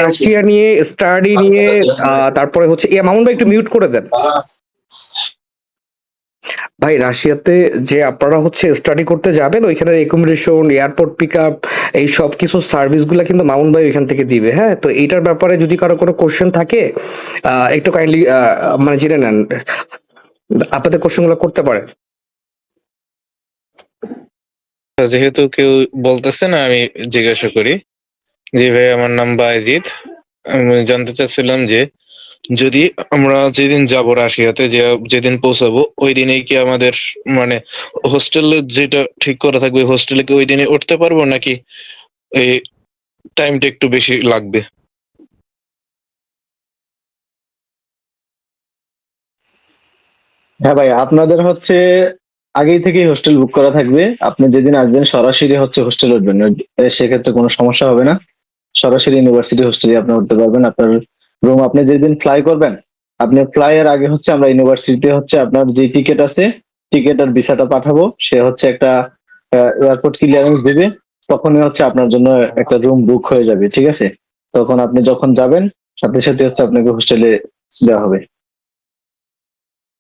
Russia নিয়ে study নিয়ে তারপরে হচ্ছে মামুন ভাই একটু মিউট করে দেন। ভাই রাশিয়াতে যে আপনারা হচ্ছে স্টাডি করতে যাবেন ওইখানে একুমোডেশন, এয়ারপোর্ট পিক আপ, এই সব কিছু সার্ভিস গুলা কিন্তু মামুন ভাই ওইখান থেকে দিবে। হ্যাঁ, তো এইটার ব্যাপারে যদি কারো কোনো কোশ্চেন থাকে একটু কাইন্ডলি মানে জেনে নেন, আপনাদের কোশ্চেন গুলো করতে পারে। যেহেতু কেউ বলতেছে না, আমি জিজ্ঞাসা করি। জি ভাই, আমার নাম বাইজিৎ। আমি জানতে চাচ্ছিলাম যে যদি আমরা যেদিন যাব রাশিয়াতে, যেদিন পৌঁছাবো ওই দিনেই কি আমাদের মানে হোস্টেলে যেটা ঠিক করা থাকবে, হোস্টেলে কি ওই দিনে উঠতে পারবো নাকি এই টাইমটা একটু বেশি লাগবে? হ্যাঁ ভাই, আপনাদের হচ্ছে আগেই থেকেই হোস্টেল বুক করা থাকবে। আপনি যেদিন আসবেন সরাসরি হচ্ছে হোস্টেল উঠবেন, সেক্ষেত্রে কোনো সমস্যা হবে না। সরাসরি ইউনিভার্সিটি হোস্টেলে আপনি উঠতে পারবেন। আপনার রুম আপনি যেদিন ফ্লাই করবেন, আপনি ফ্লাই এর আগে হচ্ছে আমরা ইউনিভার্সিটিতে হচ্ছে আপনার যে টিকিট আছে, টিকিট আর ভিসাটা পাঠাবো। সে হচ্ছে একটা এয়ারপোর্ট ক্লিয়ারেন্স দিবে, তখনই হচ্ছে আপনার জন্য একটা রুম বুক হয়ে যাবে। ঠিক আছে, তখন আপনি যখন যাবেন সাথে সাথে হচ্ছে আপনাকে হোস্টেলে দেওয়া হবে।